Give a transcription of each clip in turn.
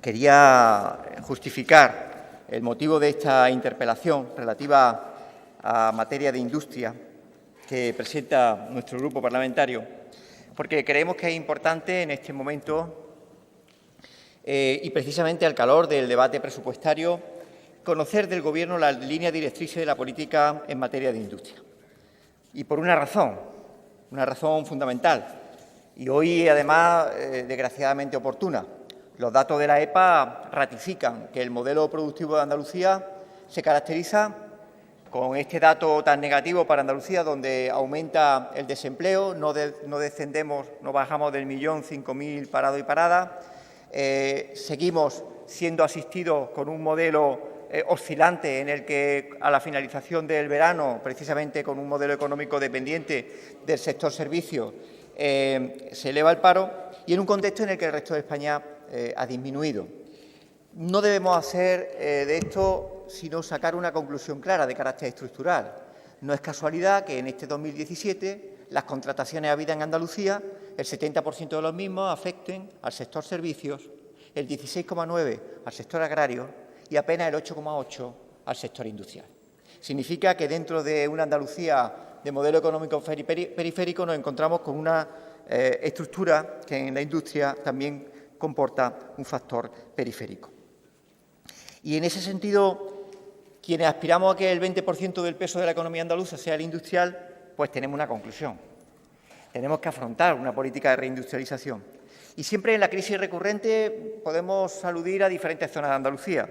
Quería justificar el motivo de esta interpelación relativa a materia de industria que presenta nuestro grupo parlamentario, porque creemos que es importante en este momento y precisamente al calor del debate presupuestario conocer del Gobierno las líneas directrices de la política en materia de industria. Y por una razón fundamental, y hoy además desgraciadamente oportuna. Los datos de la EPA ratifican que el modelo productivo de Andalucía se caracteriza con este dato tan negativo para Andalucía, donde aumenta el desempleo, no descendemos, no bajamos del 1.005.000 parados y paradas, seguimos siendo asistidos con un modelo oscilante en el que a la finalización del verano, precisamente con un modelo económico dependiente del sector servicios, se eleva el paro y en un contexto en el que el resto de España ha disminuido. No debemos hacer de esto sino sacar una conclusión clara de carácter estructural. No es casualidad que en este 2017 las contrataciones habidas en Andalucía, el 70% de los mismos afecten al sector servicios, el 16,9% al sector agrario y apenas el 8,8% al sector industrial. Significa que dentro de una Andalucía de modelo económico periférico nos encontramos con una estructura que en la industria también comporta un factor periférico. Y en ese sentido, quienes aspiramos a que el 20% del peso de la economía andaluza sea el industrial, pues tenemos una conclusión. Tenemos que afrontar una política de reindustrialización. Y siempre en la crisis recurrente podemos aludir a diferentes zonas de Andalucía.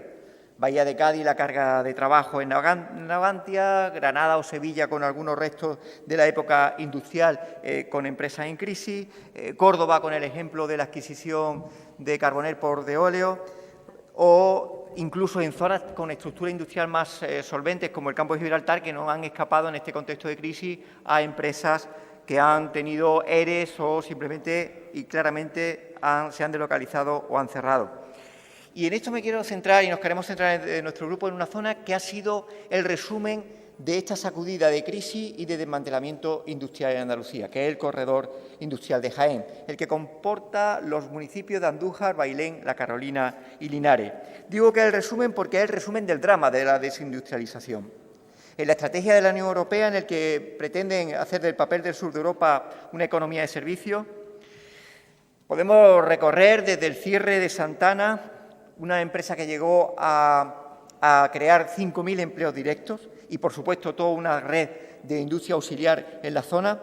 Bahía de Cádiz, la carga de trabajo en Navantia, Granada o Sevilla con algunos restos de la época industrial con empresas en crisis, Córdoba con el ejemplo de la adquisición de Carbonell por Veolia o incluso en zonas con estructura industrial más solventes como el campo de Gibraltar que no han escapado en este contexto de crisis a empresas que han tenido ERES o simplemente y claramente se han delocalizado o han cerrado. Y en esto me quiero centrar y nos queremos centrar en nuestro grupo en una zona que ha sido el resumen de esta sacudida de crisis y de desmantelamiento industrial en Andalucía, que es el corredor industrial de Jaén, el que comporta los municipios de Andújar, Bailén, La Carolina y Linares. Digo que es el resumen porque es el resumen del drama de la desindustrialización. En la estrategia de la Unión Europea, en el que pretenden hacer del papel del sur de Europa una economía de servicios, podemos recorrer desde el cierre de Santana, una empresa que llegó a crear 5.000 empleos directos y, por supuesto, toda una red de industria auxiliar en la zona,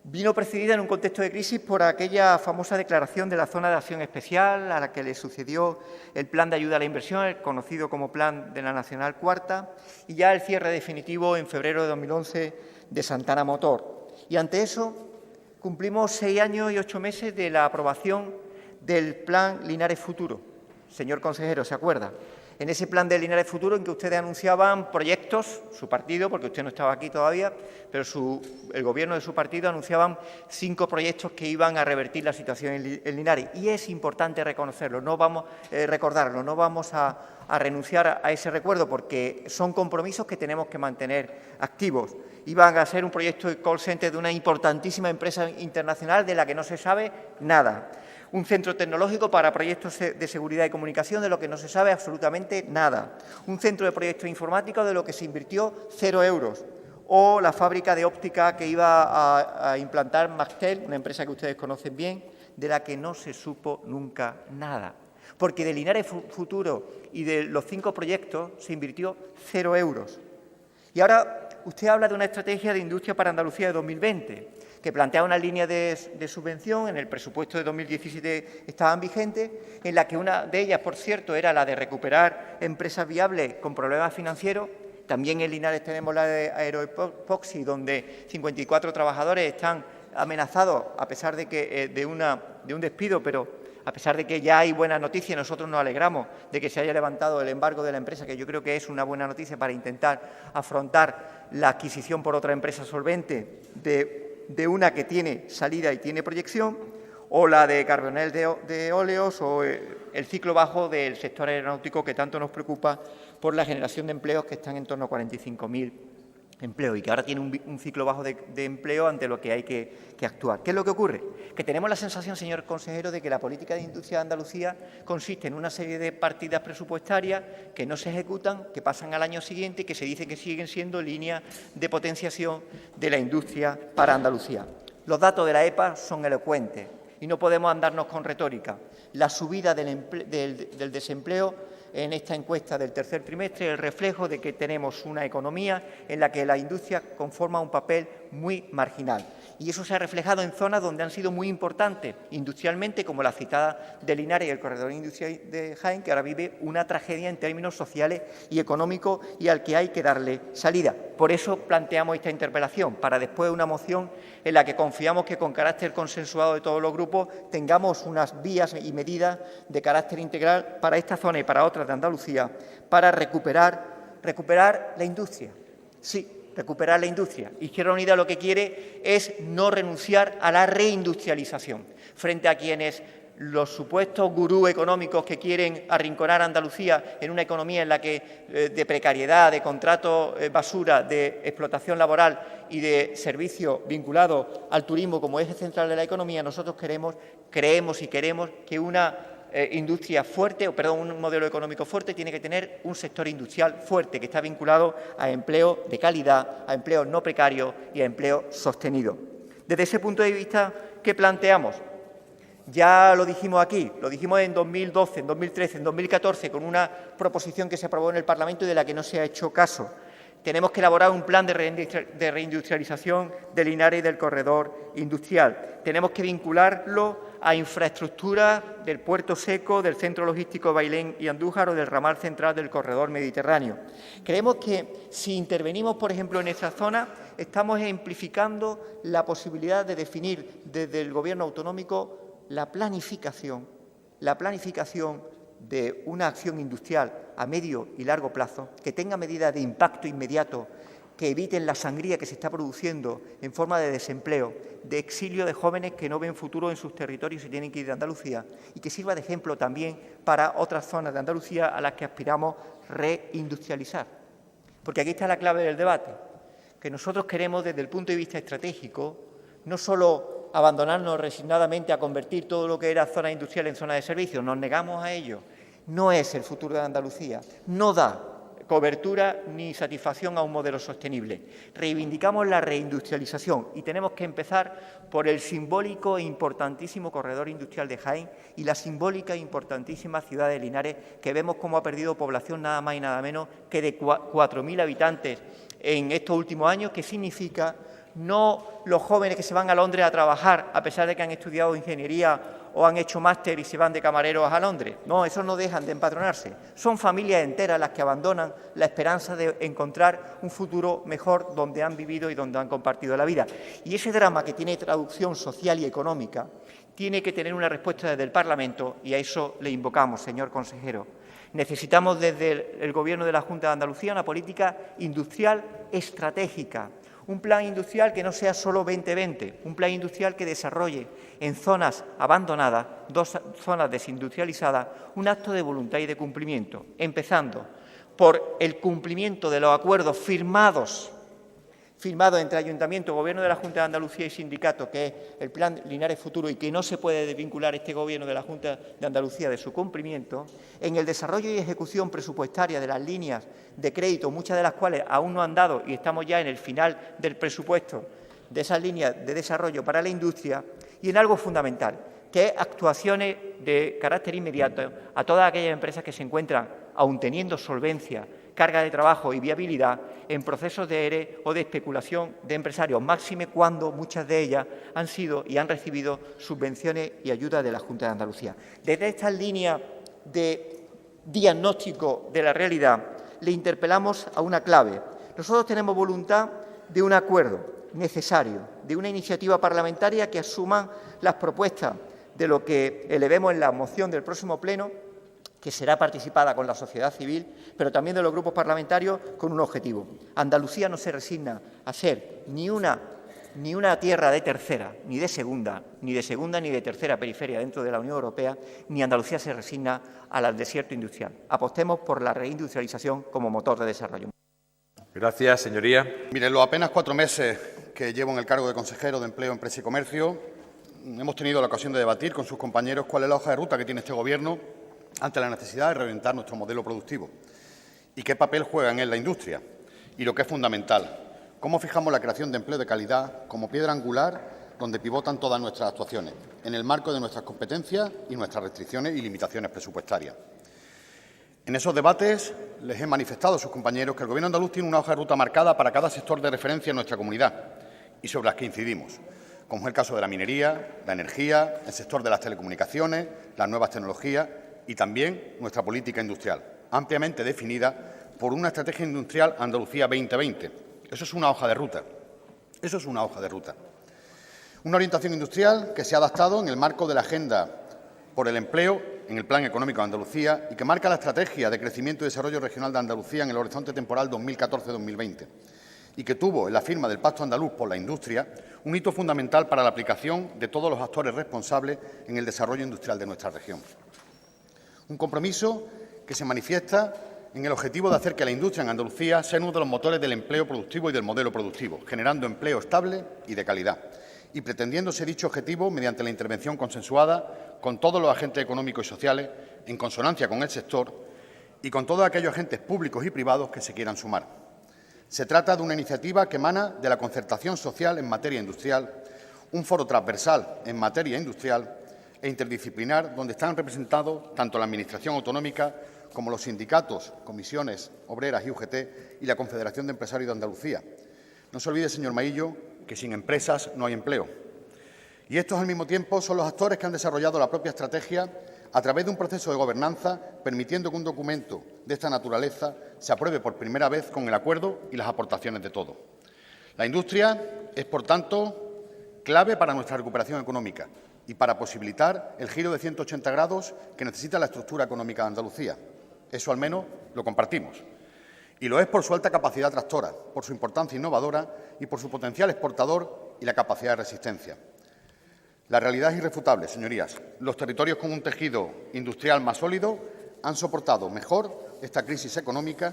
vino precedida en un contexto de crisis por aquella famosa declaración de la zona de acción especial a la que le sucedió el plan de ayuda a la inversión, el conocido como Plan de la Nacional Cuarta, y ya el cierre definitivo en febrero de 2011 de Santana Motor. Y ante eso cumplimos 6 años y 8 meses de la aprobación del Plan Linares Futuro. Señor consejero, ¿se acuerda? En ese plan de Linares Futuro en que ustedes anunciaban proyectos, su partido, porque usted no estaba aquí todavía, pero el Gobierno de su partido anunciaban 5 proyectos que iban a revertir la situación en Linares. Y es importante reconocerlo, no vamos recordarlo, no vamos a renunciar a ese recuerdo porque son compromisos que tenemos que mantener activos. Iban a ser un proyecto de call center de una importantísima empresa internacional de la que no se sabe nada. Un centro tecnológico para proyectos de seguridad y comunicación de lo que no se sabe absolutamente nada. Un centro de proyectos informáticos de lo que se invirtió 0 euros. O la fábrica de óptica que iba a implantar Maxtel, una empresa que ustedes conocen bien, de la que no se supo nunca nada. Porque de Linares Futuro y de los 5 proyectos se invirtió 0 euros. Y ahora usted habla de una estrategia de industria para Andalucía de 2020, que plantea una línea de subvención, en el presupuesto de 2017 estaban vigentes, en la que una de ellas, por cierto, era la de recuperar empresas viables con problemas financieros. También en Linares tenemos la de Aeroepoxy, donde 54 trabajadores están amenazados, a pesar de que de un despido, pero a pesar de que ya hay buenas noticias, nosotros nos alegramos de que se haya levantado el embargo de la empresa, que yo creo que es una buena noticia para intentar afrontar la adquisición por otra empresa solvente de una que tiene salida y tiene proyección, o la de Carbonell de óleos, o el ciclo bajo del sector aeronáutico que tanto nos preocupa por la generación de empleos que están en torno a 45.000 empleo y que ahora tiene un ciclo bajo de empleo ante lo que hay que actuar. ¿Qué es lo que ocurre? Que tenemos la sensación, señor consejero, de que la política de industria de Andalucía consiste en una serie de partidas presupuestarias que no se ejecutan, que pasan al año siguiente y que se dice que siguen siendo líneas de potenciación de la industria para Andalucía. Los datos de la EPA son elocuentes y no podemos andarnos con retórica. La subida del desempleo en esta encuesta del tercer trimestre es el reflejo de que tenemos una economía en la que la industria conforma un papel muy marginal. Y eso se ha reflejado en zonas donde han sido muy importantes industrialmente, como la citada de Linares y el corredor industrial de Jaén, que ahora vive una tragedia en términos sociales y económicos y al que hay que darle salida. Por eso planteamos esta interpelación, para después una moción en la que confiamos que con carácter consensuado de todos los grupos tengamos unas vías y medidas de carácter integral para esta zona y para otras de Andalucía, para recuperar la industria. Sí, recuperar la industria. Izquierda Unida lo que quiere es no renunciar a la reindustrialización frente a quienes los supuestos gurús económicos que quieren arrinconar a Andalucía en una economía en la que de precariedad, de contratos basura, de explotación laboral y de servicios vinculados al turismo como eje central de la economía. Nosotros creemos y queremos que una industria fuerte, un modelo económico fuerte tiene que tener un sector industrial fuerte que está vinculado a empleo de calidad, a empleo no precario y a empleo sostenido. Desde ese punto de vista, ¿qué planteamos? Ya lo dijimos aquí, lo dijimos en 2012, en 2013, en 2014, con una proposición que se aprobó en el Parlamento y de la que no se ha hecho caso. Tenemos que elaborar un plan de reindustrialización de Linares y del corredor industrial. Tenemos que vincularlo a infraestructura del puerto seco, del centro logístico Bailén y Andújar o del ramal central del corredor mediterráneo. Creemos que si intervenimos, por ejemplo, en esta zona, estamos amplificando la posibilidad de definir desde el Gobierno autonómico la planificación de una acción industrial a medio y largo plazo que tenga medidas de impacto inmediato que eviten la sangría que se está produciendo en forma de desempleo, de exilio de jóvenes que no ven futuro en sus territorios y tienen que ir de Andalucía, y que sirva de ejemplo también para otras zonas de Andalucía a las que aspiramos reindustrializar. Porque aquí está la clave del debate, que nosotros queremos desde el punto de vista estratégico no solo abandonarnos resignadamente a convertir todo lo que era zona industrial en zona de servicios, nos negamos a ello. No es el futuro de Andalucía, no da cobertura ni satisfacción a un modelo sostenible. Reivindicamos la reindustrialización y tenemos que empezar por el simbólico e importantísimo corredor industrial de Jaén y la simbólica e importantísima ciudad de Linares, que vemos cómo ha perdido población nada más y nada menos que de 4.000 habitantes en estos últimos años, que significa no los jóvenes que se van a Londres a trabajar a pesar de que han estudiado ingeniería o han hecho máster y se van de camareros a Londres. No, esos no dejan de empadronarse. Son familias enteras las que abandonan la esperanza de encontrar un futuro mejor donde han vivido y donde han compartido la vida. Y ese drama que tiene traducción social y económica tiene que tener una respuesta desde el Parlamento y a eso le invocamos, señor consejero. Necesitamos desde el Gobierno de la Junta de Andalucía una política industrial estratégica, un plan industrial que no sea solo 2020, un plan industrial que desarrolle en zonas abandonadas, zonas desindustrializadas, un acto de voluntad y de cumplimiento, empezando por el cumplimiento de los acuerdos firmados entre Ayuntamiento, Gobierno de la Junta de Andalucía y sindicatos, que es el Plan Linares Futuro y que no se puede desvincular este Gobierno de la Junta de Andalucía de su cumplimiento, en el desarrollo y ejecución presupuestaria de las líneas de crédito, muchas de las cuales aún no han dado y estamos ya en el final del presupuesto de esas líneas de desarrollo para la industria, y en algo fundamental, que es actuaciones de carácter inmediato a todas aquellas empresas que se encuentran, aun teniendo solvencia, carga de trabajo y viabilidad, en procesos de ERE o de especulación de empresarios, máxime cuando muchas de ellas han sido y han recibido subvenciones y ayudas de la Junta de Andalucía. Desde esta línea de diagnóstico de la realidad, le interpelamos a una clave. Nosotros tenemos voluntad de un acuerdo necesario, de una iniciativa parlamentaria que asuma las propuestas de lo que elevemos en la moción del próximo pleno, que será participada con la sociedad civil, pero también de los grupos parlamentarios, con un objetivo. Andalucía no se resigna a ser ni una tierra de tercera, ni de segunda ni de tercera periferia dentro de la Unión Europea, ni Andalucía se resigna al desierto industrial. Apostemos por la reindustrialización como motor de desarrollo. Gracias, señoría. Miren, los apenas 4 meses que llevo en el cargo de consejero de Empleo, Empresa y Comercio, hemos tenido la ocasión de debatir con sus compañeros cuál es la hoja de ruta que tiene este Gobierno ante la necesidad de reorientar nuestro modelo productivo y qué papel juega en él la industria y lo que es fundamental, cómo fijamos la creación de empleo de calidad como piedra angular donde pivotan todas nuestras actuaciones, en el marco de nuestras competencias y nuestras restricciones y limitaciones presupuestarias. En esos debates les he manifestado a sus compañeros que el Gobierno andaluz tiene una hoja de ruta marcada para cada sector de referencia en nuestra comunidad y sobre las que incidimos, como es el caso de la minería, la energía, el sector de las telecomunicaciones, las nuevas tecnologías y también nuestra política industrial, ampliamente definida por una estrategia industrial Andalucía 2020. Eso es una hoja de ruta. Eso es una hoja de ruta. Una orientación industrial que se ha adaptado en el marco de la Agenda por el Empleo en el Plan Económico de Andalucía y que marca la estrategia de crecimiento y desarrollo regional de Andalucía en el horizonte temporal 2014-2020 y que tuvo en la firma del Pacto Andaluz por la Industria un hito fundamental para la aplicación de todos los actores responsables en el desarrollo industrial de nuestra región. Un compromiso que se manifiesta en el objetivo de hacer que la industria en Andalucía sea uno de los motores del empleo productivo y del modelo productivo, generando empleo estable y de calidad, y pretendiéndose dicho objetivo mediante la intervención consensuada con todos los agentes económicos y sociales, en consonancia con el sector y con todos aquellos agentes públicos y privados que se quieran sumar. Se trata de una iniciativa que emana de la concertación social en materia industrial, un foro transversal en materia industrial e interdisciplinar donde están representados tanto la Administración autonómica como los sindicatos, comisiones obreras y UGT y la Confederación de Empresarios de Andalucía. No se olvide, señor Maillo, que sin empresas no hay empleo. Y estos, al mismo tiempo, son los actores que han desarrollado la propia estrategia a través de un proceso de gobernanza, permitiendo que un documento de esta naturaleza se apruebe por primera vez con el acuerdo y las aportaciones de todos. La industria es, por tanto, clave para nuestra recuperación económica y para posibilitar el giro de 180 grados que necesita la estructura económica de Andalucía. Eso, al menos, lo compartimos. Y lo es por su alta capacidad tractora, por su importancia innovadora y por su potencial exportador y la capacidad de resistencia. La realidad es irrefutable, señorías. Los territorios con un tejido industrial más sólido han soportado mejor esta crisis económica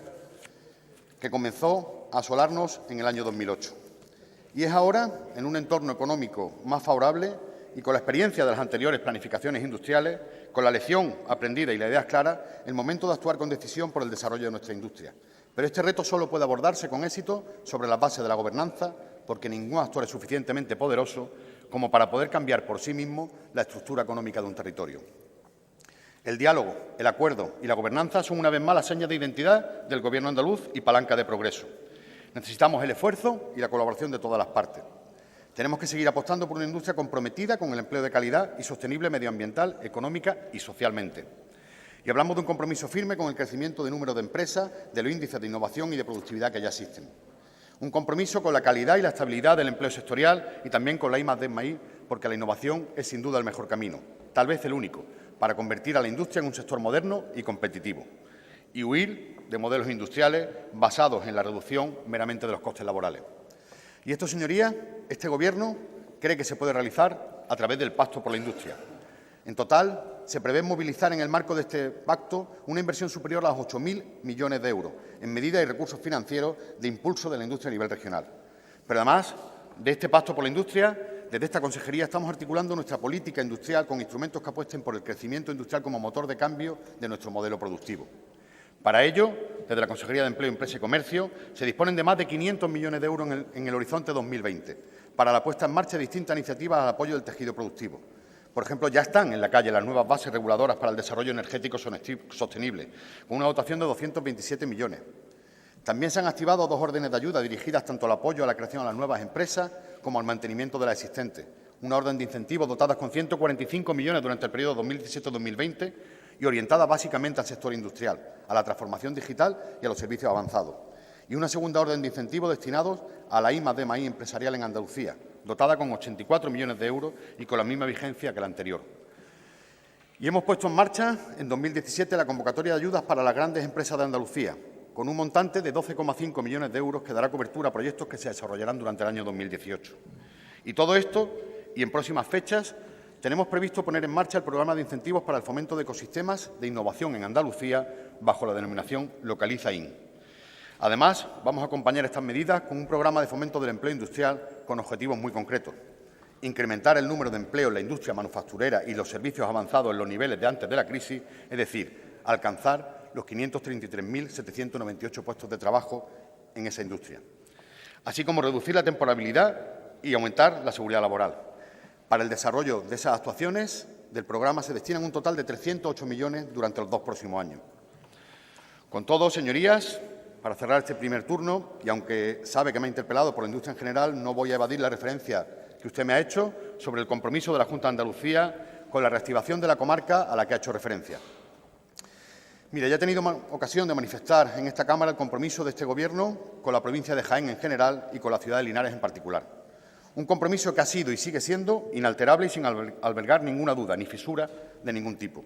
que comenzó a asolarnos en el año 2008. Y es ahora, en un entorno económico más favorable y con la experiencia de las anteriores planificaciones industriales, con la lección aprendida y las ideas claras, el momento de actuar con decisión por el desarrollo de nuestra industria. Pero este reto solo puede abordarse con éxito sobre la base de la gobernanza, porque ningún actor es suficientemente poderoso como para poder cambiar por sí mismo la estructura económica de un territorio. El diálogo, el acuerdo y la gobernanza son una vez más la seña de identidad del Gobierno andaluz y palanca de progreso. Necesitamos el esfuerzo y la colaboración de todas las partes. Tenemos que seguir apostando por una industria comprometida con el empleo de calidad y sostenible medioambiental, económica y socialmente. Y hablamos de un compromiso firme con el crecimiento de número de empresas, de los índices de innovación y de productividad que ya existen. Un compromiso con la calidad y la estabilidad del empleo sectorial y también con la I+D+I, porque la innovación es sin duda el mejor camino, tal vez el único, para convertir a la industria en un sector moderno y competitivo y huir de modelos industriales basados en la reducción meramente de los costes laborales. Y esto, señorías, este Gobierno cree que se puede realizar a través del Pacto por la Industria. En total, se prevé movilizar en el marco de este pacto una inversión superior a los 8.000 millones de euros en medidas y recursos financieros de impulso de la industria a nivel regional. Pero además de este Pacto por la Industria, desde esta Consejería estamos articulando nuestra política industrial con instrumentos que apuesten por el crecimiento industrial como motor de cambio de nuestro modelo productivo. Para ello, desde la Consejería de Empleo, Empresa y Comercio, se disponen de más de 500 millones de euros en el horizonte 2020 para la puesta en marcha de distintas iniciativas al apoyo del tejido productivo. Por ejemplo, ya están en la calle las nuevas bases reguladoras para el desarrollo energético sostenible, con una dotación de 227 millones. También se han activado 2 órdenes de ayuda dirigidas tanto al apoyo a la creación de las nuevas empresas como al mantenimiento de las existentes. Una orden de incentivos dotada con 145 millones durante el periodo 2017-2020 y orientada básicamente al sector industrial, a la transformación digital y a los servicios avanzados. Y una segunda orden de incentivos destinados a la I+D+I empresarial en Andalucía, dotada con 84 millones de euros y con la misma vigencia que la anterior. Y hemos puesto en marcha en 2017 la convocatoria de ayudas para las grandes empresas de Andalucía, con un montante de 12,5 millones de euros que dará cobertura a proyectos que se desarrollarán durante el año 2018. Y todo esto, y en próximas fechas, tenemos previsto poner en marcha el programa de incentivos para el fomento de ecosistemas de innovación en Andalucía bajo la denominación Localiza IN. Además, vamos a acompañar estas medidas con un programa de fomento del empleo industrial con objetivos muy concretos. Incrementar el número de empleo en la industria manufacturera y los servicios avanzados en los niveles de antes de la crisis, es decir, alcanzar los 533.798 puestos de trabajo en esa industria. Así como reducir la temporalidad y aumentar la seguridad laboral. Para el desarrollo de esas actuaciones del programa se destinan un total de 308 millones durante los 2 próximos años. Con todo, señorías, para cerrar este primer turno, y aunque sabe que me ha interpelado por la industria en general, no voy a evadir la referencia que usted me ha hecho sobre el compromiso de la Junta de Andalucía con la reactivación de la comarca a la que ha hecho referencia. Mire, ya he tenido ocasión de manifestar en esta Cámara el compromiso de este Gobierno con la provincia de Jaén en general y con la ciudad de Linares en particular. Un compromiso que ha sido y sigue siendo inalterable y sin albergar ninguna duda ni fisura de ningún tipo.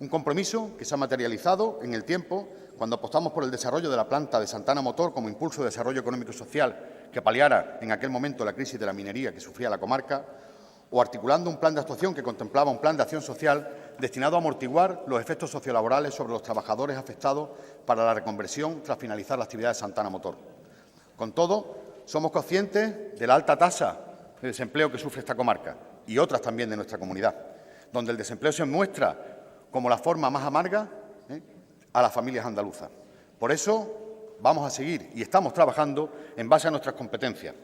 Un compromiso que se ha materializado en el tiempo cuando apostamos por el desarrollo de la planta de Santana Motor como impulso de desarrollo económico y social que paliara en aquel momento la crisis de la minería que sufría la comarca, o articulando un plan de actuación que contemplaba un plan de acción social destinado a amortiguar los efectos sociolaborales sobre los trabajadores afectados para la reconversión tras finalizar la actividad de Santana Motor. Con todo, somos conscientes de la alta tasa de desempleo que sufre esta comarca y otras también de nuestra comunidad, donde el desempleo se muestra como la forma más amarga a las familias andaluzas. Por eso vamos a seguir y estamos trabajando en base a nuestras competencias.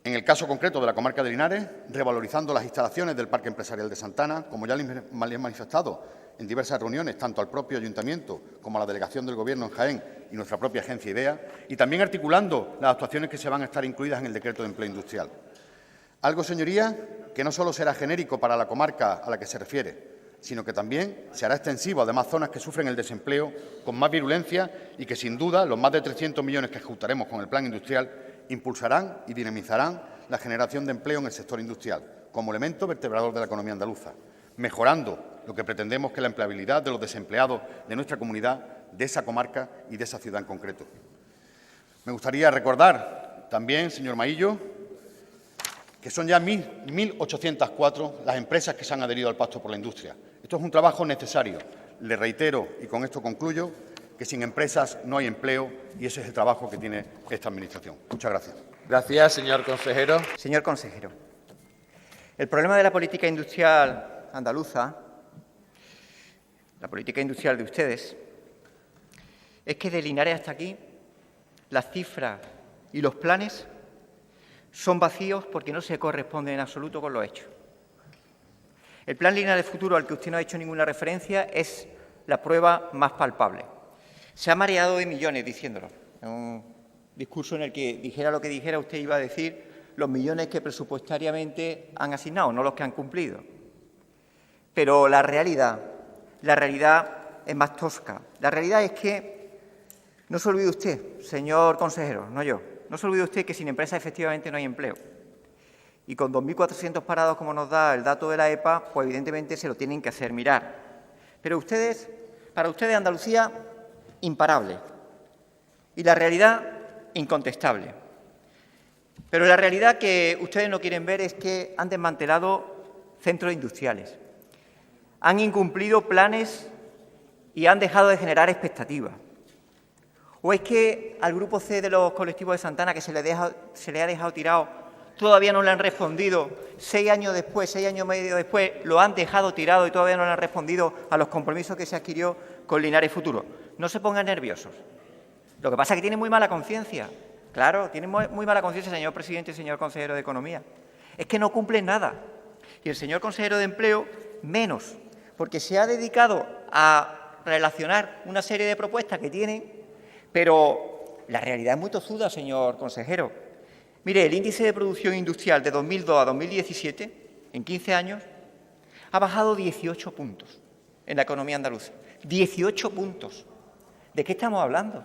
En el caso concreto de la comarca de Linares, revalorizando las instalaciones del Parque Empresarial de Santana, como ya les he manifestado en diversas reuniones, tanto al propio Ayuntamiento como a la Delegación del Gobierno en Jaén y nuestra propia agencia IDEA, y también articulando las actuaciones que se van a estar incluidas en el Decreto de Empleo Industrial. Algo, señorías, que no solo será genérico para la comarca a la que se refiere, sino que también se hará extensivo a demás zonas que sufren el desempleo con más virulencia y que, sin duda, los más de 300 millones que ejecutaremos con el Plan Industrial impulsarán y dinamizarán la generación de empleo en el sector industrial, como elemento vertebrador de la economía andaluza, mejorando lo que pretendemos que es la empleabilidad de los desempleados de nuestra comunidad, de esa comarca y de esa ciudad en concreto. Me gustaría recordar también, señor Maillo, que son ya 1.804 las empresas que se han adherido al Pacto por la Industria. Esto es un trabajo necesario. Le reitero, y con esto concluyo, que sin empresas no hay empleo y ese es el trabajo que tiene esta Administración. Muchas gracias. Gracias, señor consejero. Señor consejero, el problema de la política industrial andaluza, la política industrial de ustedes, es que de Linares hasta aquí las cifras y los planes son vacíos porque no se corresponden en absoluto con los hechos. El Plan Linares Futuro, al que usted no ha hecho ninguna referencia, es la prueba más palpable. Se ha mareado de millones diciéndolo. En un discurso en el que dijera lo que dijera, usted iba a decir los millones que presupuestariamente han asignado, no los que han cumplido. Pero la realidad es más tosca. La realidad es que, no se olvide usted, señor consejero, no yo, no se olvide usted que sin empresa efectivamente no hay empleo. Y con 2.400 parados, como nos da el dato de la EPA, pues evidentemente se lo tienen que hacer mirar. Pero para ustedes Andalucía, imparable. Y la realidad, incontestable. Pero la realidad que ustedes no quieren ver es que han desmantelado centros industriales, han incumplido planes y han dejado de generar expectativas. ¿O es que al Grupo C de los colectivos de Santana, que se le ha dejado tirado, todavía no le han respondido? 6 años después, 6 años y medio después, lo han dejado tirado y todavía no le han respondido a los compromisos que se adquirió con Linares Futuro. No se pongan nerviosos. Lo que pasa es que tienen muy mala conciencia. Claro, tienen muy mala conciencia, señor presidente y señor consejero de Economía. Es que no cumplen nada. Y el señor consejero de Empleo, menos, porque se ha dedicado a relacionar una serie de propuestas que tienen, pero la realidad es muy tozuda, señor consejero. Mire, el índice de producción industrial de 2002 a 2017, en 15 años, ha bajado 18 puntos en la economía andaluza. 18 puntos. ¿De qué estamos hablando?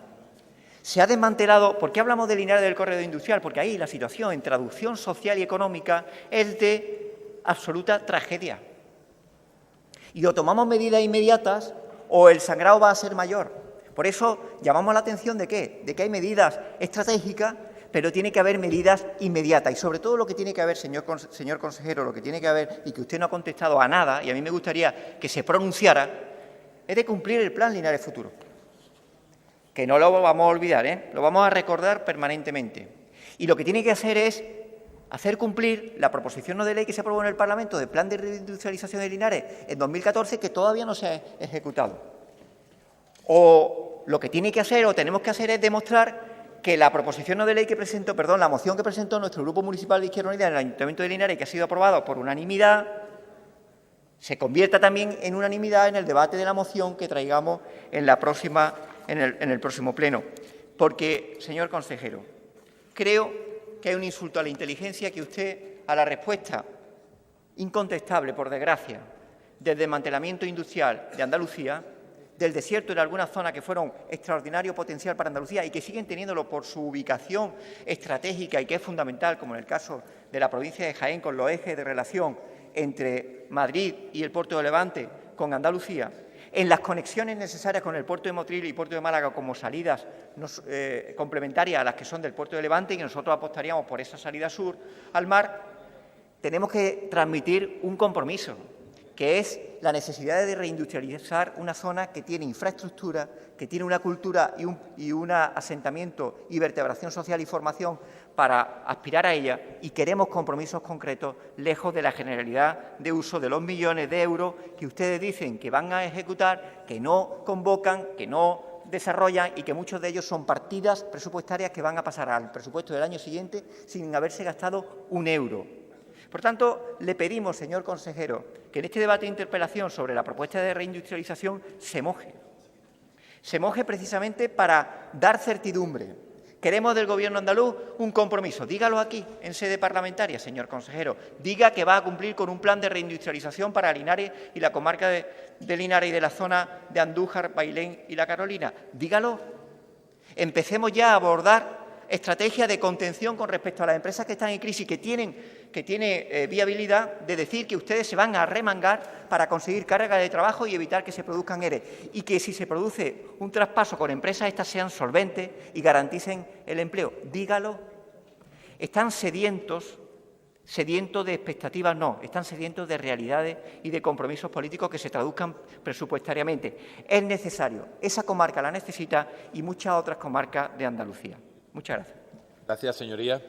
Se ha desmantelado. ¿Por qué hablamos de Linares del corredor industrial? Porque ahí la situación en traducción social y económica es de absoluta tragedia. Y o tomamos medidas inmediatas o el sangrado va a ser mayor. Por eso llamamos la atención de ¿qué? De que hay medidas estratégicas, pero tiene que haber medidas inmediatas. Y sobre todo lo que tiene que haber, señor consejero, lo que tiene que haber, y que usted no ha contestado a nada, y a mí me gustaría que se pronunciara, es de cumplir el Plan Linares Futuro. que no lo vamos a olvidar, lo vamos a recordar permanentemente. Y lo que tiene que hacer es hacer cumplir la proposición no de ley que se aprobó en el Parlamento del Plan de Reindustrialización de Linares en 2014, que todavía no se ha ejecutado. O lo que tiene que hacer, o tenemos que hacer, es demostrar que la proposición no de ley que presentó, la moción que presentó nuestro Grupo Municipal de Izquierda Unida en el Ayuntamiento de Linares, que ha sido aprobado por unanimidad, se convierta también en unanimidad en el debate de la moción que traigamos en el próximo pleno. Porque, señor consejero, creo que hay un insulto a la inteligencia que usted, a la respuesta incontestable, por desgracia, del desmantelamiento industrial de Andalucía, del desierto en algunas zonas que fueron extraordinario potencial para Andalucía y que siguen teniéndolo por su ubicación estratégica y que es fundamental, como en el caso de la provincia de Jaén, con los ejes de relación entre Madrid y el puerto de Levante con Andalucía, en las conexiones necesarias con el puerto de Motril y puerto de Málaga como salidas complementarias a las que son del puerto de Levante, y que nosotros apostaríamos por esa salida sur al mar, tenemos que transmitir un compromiso, que es la necesidad de reindustrializar una zona que tiene infraestructura, que tiene una cultura y un asentamiento y vertebración social y formación para aspirar a ella, y queremos compromisos concretos, lejos de la generalidad de uso de los millones de euros que ustedes dicen que van a ejecutar, que no convocan, que no desarrollan y que muchos de ellos son partidas presupuestarias que van a pasar al presupuesto del año siguiente sin haberse gastado un euro. Por tanto, le pedimos, señor consejero, que en este debate de interpelación sobre la propuesta de reindustrialización se moje. Se moje precisamente para dar certidumbre. Queremos del Gobierno andaluz un compromiso. Dígalo aquí, en sede parlamentaria, señor consejero. Diga que va a cumplir con un plan de reindustrialización para Linares y la comarca de Linares y de la zona de Andújar, Bailén y La Carolina. Dígalo. Empecemos ya a abordar estrategia de contención con respecto a las empresas que están en crisis, que tienen viabilidad, de decir que ustedes se van a remangar para conseguir carga de trabajo y evitar que se produzcan ERE, y que si se produce un traspaso con empresas, estas sean solventes y garanticen el empleo. Dígalo. Están sedientos de expectativas, no, están sedientos de realidades y de compromisos políticos que se traduzcan presupuestariamente. Es necesario, esa comarca la necesita y muchas otras comarcas de Andalucía. Muchas gracias. Gracias, señoría.